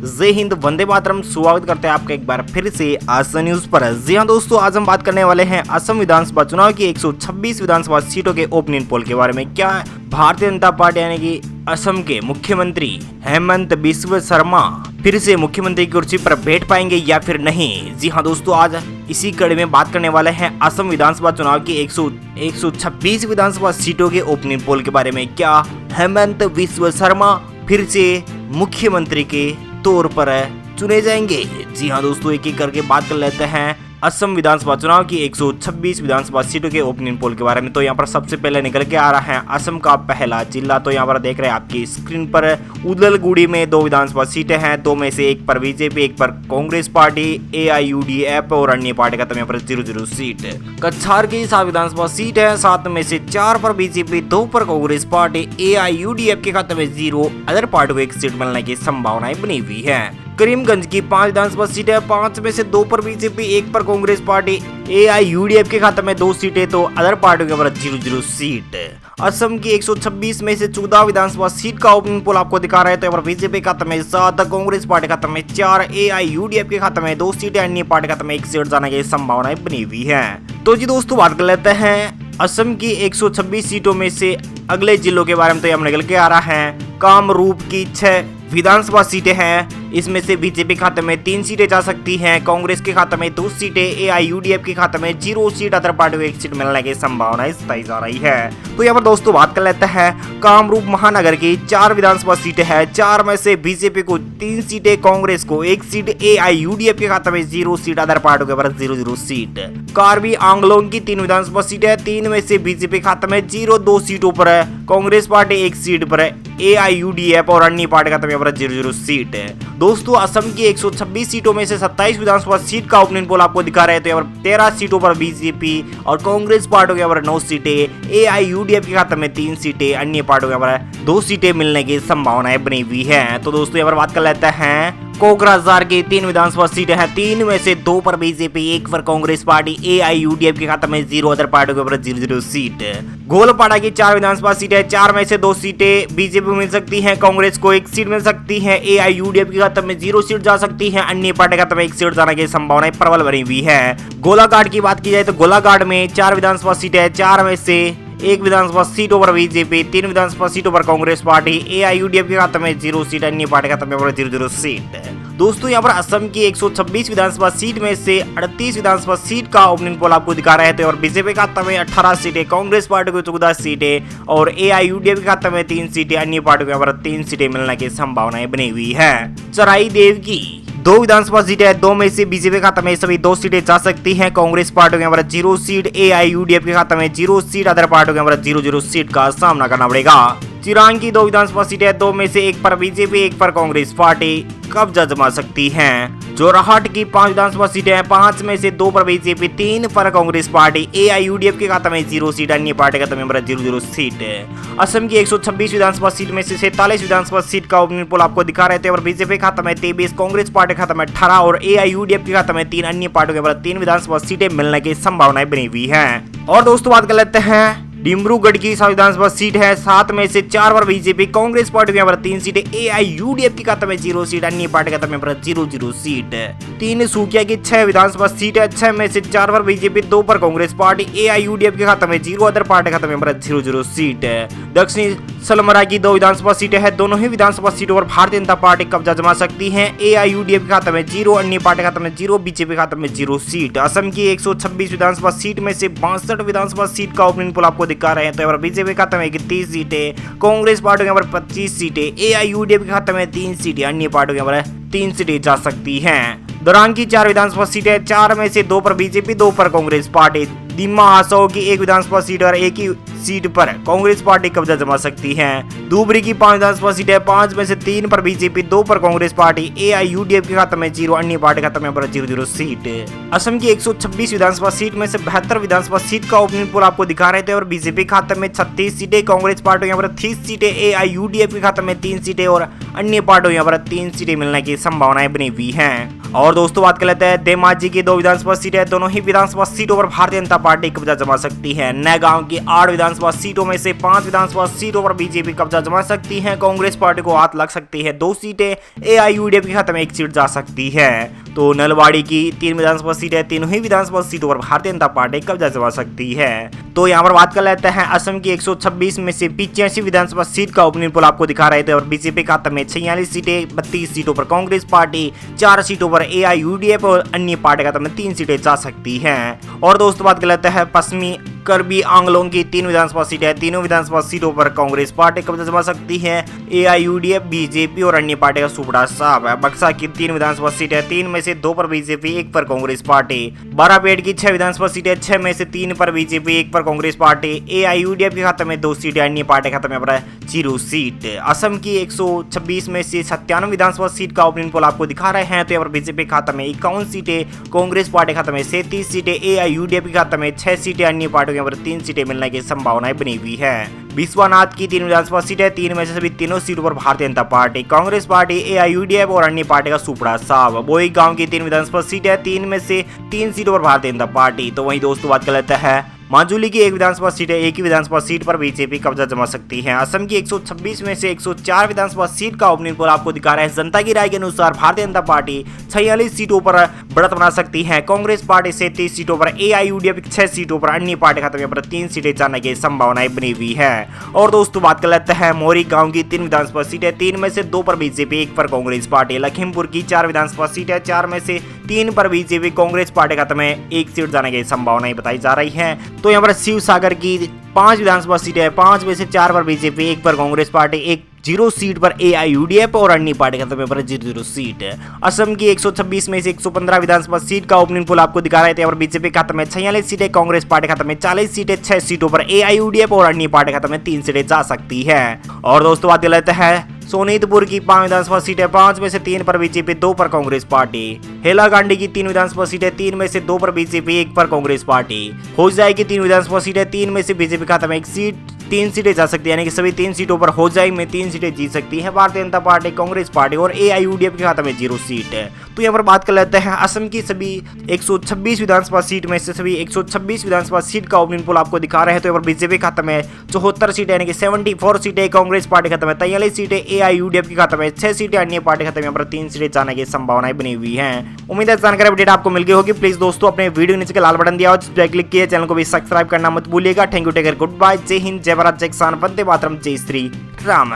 जय हिंद, वंदे मातरम। स्वागत करते हैं आपका एक बार फिर से आसन न्यूज पर। जी हाँ दोस्तों, आज हम बात करने वाले हैं असम विधानसभा चुनाव की 126 विधानसभा सीटों के ओपिनियन पोल के बारे में। क्या भारतीय जनता पार्टी यानी कि असम के मुख्यमंत्री हेमंत बिस्व शर्मा फिर से मुख्यमंत्री की कुर्सी पर बैठ पाएंगे या फिर नहीं? जी हाँ दोस्तों, आज इसी कड़ी में बात करने वाले हैं असम विधानसभा चुनाव की 126 विधानसभा सीटों के ओपिनियन पोल के बारे में। क्या हेमंत बिस्व शर्मा फिर से मुख्यमंत्री के तौर पर चुने जाएंगे? जी हाँ दोस्तों, एक एक करके बात कर लेते हैं असम विधानसभा चुनाव की 126 विधानसभा सीटों के ओपिनियन पोल के बारे में। तो यहाँ पर सबसे पहले निकल के आ रहा है असम का पहला जिला। तो यहाँ पर देख रहे हैं आपकी स्क्रीन पर उदलगुड़ी में 2 विधानसभा सीटें हैं। 2 में से एक पर बीजेपी, एक पर कांग्रेस पार्टी, AIUDF और अन्य पार्टी का। तो यहाँ पर 0-0 सीट। कछार की 7 विधानसभा सीट है। 7 में से 4 पर बीजेपी, 2 पर कांग्रेस पार्टी, AIUDF के खाते में 0, अदर पार्टी को 1 सीट मिलने की संभावनाएं बनी हुई है। करीमगंज की 5 विधानसभा सीट है। 5 में से 2 पर बीजेपी, 1 पर कांग्रेस पार्टी, AIUDF के खाते में 2 सीटें, तो अदर पार्टियों के बराबर 0-0 सीट। असम की 126 में से 14 विधानसभा सीट का ओपिनियन पोल आपको दिखा रहा है। तो यहाँ पर बीजेपी के खाते में 7, कांग्रेस पार्टी के खाते में 4, AIUDF के खाते में 2 सीटें, अन्य पार्टी के खाते में 1 सीट जाने की संभावनाएं बनी हुई है। तो जी दोस्तों, बात कर लेते हैं असम की 126 सीटों में से अगले जिलों के बारे में। तो यहाँ निकल के आ रहा है कामरूप की 6 विधानसभा सीटें हैं। इसमें से बीजेपी खाते में 3 सीटें जा सकती हैं, कांग्रेस के खाते में 2 सीटें, AIUDF के खाते में 0 सीट, अदर पार्टी को 1 सीट मिलने की संभावनाएं बताई जा रही है। तो यहाँ पर दोस्तों बात कर लेते हैं कामरूप महानगर की 4 विधानसभा सीटें हैं। 4 में से बीजेपी को 3 सीटें, कांग्रेस को 1 सीट, AIUDF के खाते में 0 सीट, अदर पार्टी के बराबर 0-0 सीट। कार्बी आंगलोंग की 3 विधानसभा सीटें हैं। 3 में से बीजेपी खाते में 0, 2 सीटों पर है, कांग्रेस पार्टी 1 सीट पर है, AIUDF और अन्य पार्टी का 0-0 सीट है। दोस्तों, असम की 126 सीटों में से 27 विधानसभा सीट का ओपिनियन पोल आपको दिखा रहे हैं। तो यहाँ पर 13 सीटों पर बीजेपी और कांग्रेस पार्टी के बराबर 9 सीटें, AIUDF के खाते में 3 सीटें, अन्य पार्टियों के बराबर 2 सीटें मिलने की संभावनाएं बनी हुई है। तो दोस्तों यहाँ पर बात कर लेते हैं कोकराझार की 3 विधानसभा सीटें हैं। 3 में से 2 पर बीजेपी, 1 पर कांग्रेस पार्टी, AIUDF के खाते में 0, अदर पार्टियों के बराबर 0-0 सीट। गोलपाड़ा की 4 विधानसभा सीटें। 4 में से 2 सीटें बीजेपी को मिल सकती हैं, कांग्रेस को 1 सीट मिल सकती है, AIUDF के खाते में 0 सीट जा सकती है, अन्य पार्टी के खाते में 1 सीट जाने की संभावनाएं प्रबल बनी हुई है। गोलाघाट की बात की जाए तो गोलाघाट में 4 विधानसभा सीटें। 4 में से 1 विधानसभा सीटों पर बीजेपी, 3 विधानसभा सीटों पर कांग्रेस पार्टी, AIUDF के खाते में 0 सीट, अन्य पार्टी के खाते में 0-0 सीट। दोस्तों यहाँ पर असम की 126 विधानसभा सीट में से 38 विधानसभा सीट का ओपिनियन पोल आपको दिखा रहे थे। और बीजेपी के खाते में 18 सीटें, कांग्रेस पार्टी को 14 सीटें और AIUDF के खाते में 3 सीटें, अन्य पार्टियों के 3 सीटें मिलने की संभावनाएं बनी हुई है। चराई देव की 2 विधानसभा सीटें हैं। 2 में से बीजेपी के खाते में सभी 2 सीटें जा सकती हैं, कांग्रेस पार्टी के बराबर 0 सीट, AIUDF के खाते में 0 सीट, अदर पार्टियों के बराबर 0-0 सीट का सामना करना पड़ेगा। चिरांग की 2 विधानसभा सीटें। 2 में से 1 पर बीजेपी, 1 पर कांग्रेस पार्टी कब्जा जमा सकती हैं। जोरहाट की 5 विधानसभा सीटें हैं। 5 में से 2 पर बीजेपी, 3 पर कांग्रेस पार्टी, AIUDF के खाते में 0 सीट, अन्य पार्टी के खाते में 0-0 सीट। असम की 126 विधानसभा सीट में से 47 विधानसभा सीट का ओपिनियन पोल आपको दिखा रहे थे। और बीजेपी के खाते में 23, कांग्रेस पार्टी के खाते में 18 और AIUDF के खाते में 3, अन्य पार्टियों के 3 विधानसभा सीटें मिलने की संभावनाएं बनी हुई है। और दोस्तों बात कर लेते हैं डिब्रूगढ़ की 7 विधानसभा सीट है। 7 में से 4 पर बीजेपी, कांग्रेस पार्टी के 3 सीटें, AIUDF के खाते में 0 सीट, अन्य पार्टी के खाते में 0-0 सीट। 3 सूखिया की 6 विधानसभा सीट है। 6 में से 4 पर बीजेपी, 2 पर कांग्रेस पार्टी, AIUDF के खाते में 0, अदर पार्टी के खाते में 0-0 सीट। दक्षिणी सलमरा की 2 विधानसभा सीटें हैं। दोनों ही विधानसभा सीटों पर भारतीय जनता पार्टी कब्जा जमा सकती है। AIUDF के खाते में 0, अन्य पार्टी के खाते में 0, बीजेपी के खाते में 0 सीट। असम की 126 विधानसभा सीट में से 62 विधानसभा सीट का ओपिनियन पोल आपको दिखा रहे हैं। तो बीजेपी के खाते में 31 सीटें, कांग्रेस पार्टी के 25 सीटें, AIUDF के खाते में 3 सीटें, अन्य पार्टियों के 3 सीटें जा सकती हैं। दोरांग की 4 विधानसभा सीटें। 4 में से 2 पर बीजेपी, 2 पर कांग्रेस पार्टी। दिम्मा हासो की 1 विधानसभा सीट और 1 ही सीट पर कांग्रेस पार्टी कब्जा जमा सकती है। धुबरी की 5 विधानसभा सीटें। 5 में से 3 पर बीजेपी, 2 पर कांग्रेस पार्टी, AIUDF के खाते में 0, अन्य पार्टी के खाते में 0-0 सीट। असम की 126 विधानसभा सीट में से 72 विधानसभा सीट का ओपिनियन पोल आपको दिखा रहे थे। और बीजेपी खाते में 36 सीटें, कांग्रेस पार्टी के 30 सीटें, AIUDF के खाते में 3 सीटें और अन्य पार्टियों के 3 सीटें मिलने की संभावनाएं बनी हुई हैं। और दोस्तों बात कर लेते हैं धेमाजी की 2 विधानसभा सीटें। दोनों ही विधानसभा सीटों पर भारतीय जनता पार्टी कब्जा जमा सकती है। नए गांव की 8 विधानसभा सीटों में से 5 विधानसभा सीटों पर बीजेपी कब्जा जमा सकती है। कांग्रेस पार्टी को हाथ लग सकती है 2 सीटें, एआईयूडीएफ के खाते में 1 सीट जा सकती है। तो नलवाड़ी की 3 विधानसभा सीटें, तीनों ही विधानसभा सीटों पर भारतीय जनता पार्टी कब्जा जमा सकती है। तो यहाँ पर बात कर लेते हैं असम की 126 में से 85 विधानसभा सीट का ओपिनियन पोल आपको दिखा रहे थे और बीजेपी खाते में 46 सीटें, 32 सीटों पर कांग्रेस पार्टी, 4 सीटों पर एआईयूडीएफ और अन्य पार्टी खाते में 3 सीटें जा सकती हैं। और दोस्तों बात कर लेते हैं पश्चिमी कर्बी आंगलोंग की 3 विधानसभा सीटें, तीनों विधानसभा सीटों पर कांग्रेस पार्टी कब्जा जमा सकती है। एआईयूडीएफ, बीजेपी और अन्य पार्टी का सुपड़ा साफ है। बक्सा की 3 विधानसभा सीटें, 3 में से 2 पर बीजेपी, 1 पर कांग्रेस पार्टी। बारापेट की 6 विधानसभा सीटें, 6 में से 3 पर बीजेपी, 1 पर कांग्रेस पार्टी। एआईयूडीएफ के खाते में 2 सीटें, अन्य पार्टी के खाते में 0 सीट। असम की 126 में से 97 विधानसभा सीट का ओपिनियन पोल आपको दिखा रहे हैं। तो यहाँ पर बीजेपी खाते में 51 सीटें, कांग्रेस पार्टी खाते में 37 सीटें, एआईयूडीएफ के खाते में 6 सीटें, अन्य पार्टियों के यहाँ पर 3 सीटें मिलने की संभावनाएं बनी हुई है। विश्वनाथ की 3 विधानसभा सीटें, 3 में से सभी तीनों सीटों पर भारतीय जनता पार्टी, कांग्रेस पार्टी, एआईयूडीएफ और अन्य पार्टी का सुपड़ा साफ। बोई गांव की 3 विधानसभा सीटें, 3 में से 3 सीटों पर भारतीय जनता पार्टी। तो वहीं दोस्तों बात कर लेते हैं माजुली की 1 विधानसभा सीट है, 1 ही विधानसभा सीट पर बीजेपी कब्जा जमा सकती है। असम की 126 में से 104 विधानसभा सीट का ओपिनियन पोल आपको दिखा रहा है। जनता की राय के अनुसार भारतीय जनता पार्टी 46 सीटों पर बढ़त बना सकती है। कांग्रेस पार्टी 37 सीटों पर, एआईयूडीएफ 6 सीटों पर, अन्य पार्टी खाते में 3 सीटें जाने की संभावनाएं बनी हुई है। और दोस्तों बात कर लेते हैं मोरी गांव की 3 विधानसभा सीटें, 3 में से 2 पर बीजेपी, 1 पर कांग्रेस पार्टी। लखीमपुर की 4 विधानसभा सीटें, 4 में से 3 पर बीजेपी, कांग्रेस पार्टी खाते में 1 सीट जाने की संभावनाएं बताई जा रही है। तो यहाँ पर शिवसागर की 5 विधानसभा सीटें, 5 में से 4 पर बीजेपी, 1 पर कांग्रेस पार्टी, 0 सीट पर एआईयूडीएफ और अन्य पार्टी खाते में 0 सीट। असम की 126 में से 115 विधानसभा सीट का ओपिनियन पोल आपको दिखा रहे थे और बीजेपी खाते में 46 सीटें, कांग्रेस पार्टी खाते में 40 सीटें, 6 सीटों पर एआईयूडीएफ और अन्य पार्टी खाते में 3 सीटें जा सकती है। और दोस्तों बात कर लेते हैं सोनीतपुर की 5 विधानसभा सीटें, 5 में से 3 पर बीजेपी, 2 पर कांग्रेस पार्टी। हैलाकांडी की 3 विधानसभा सीटें, 3 में से 2 पर बीजेपी, 1 पर कांग्रेस पार्टी। होजाई की 3 विधानसभा सीटें, 3 में से बीजेपी खाते में 1 सीट, 3 सीटें जा सकती है, यानी कि सभी 3 सीटों पर होजाई में 3 सीटें जीत सकती है भारतीय जनता पार्टी, कांग्रेस पार्टी और एआईयूडीएफ के खाते में 0 सीट है। तो यहाँ पर बात कर लेते हैं असम की सभी 126 विधानसभा सीट में से सभी 126 विधानसभा सीट का ओपिनियन पोल आपको दिखा रहे हैं। तो यहाँ पर बीजेपी खाते में 74 सीटें, यानी कि 74 सीटें, कांग्रेस पार्टी खाते में 43 सीटें, एआईयूडीएफ के खाते में 6 सीटें, अन्य पार्टी खाते में यहाँ पर 3 सीटें जाने की संभावनाएं बनी हुई हैं। उम्मीद है जानकारी अपडेट आपको मिल गई होगी। प्लीज दोस्तों अपने वीडियो नीचे के लाल बटन दिया और जिस पर क्लिक किया, चैनल को भी सब्सक्राइब करना मत भूलिएगा। Thank you, take care, good bye, जय हिंद, जय भारत, जय किसान, वंदे मातरम, जय श्री राम।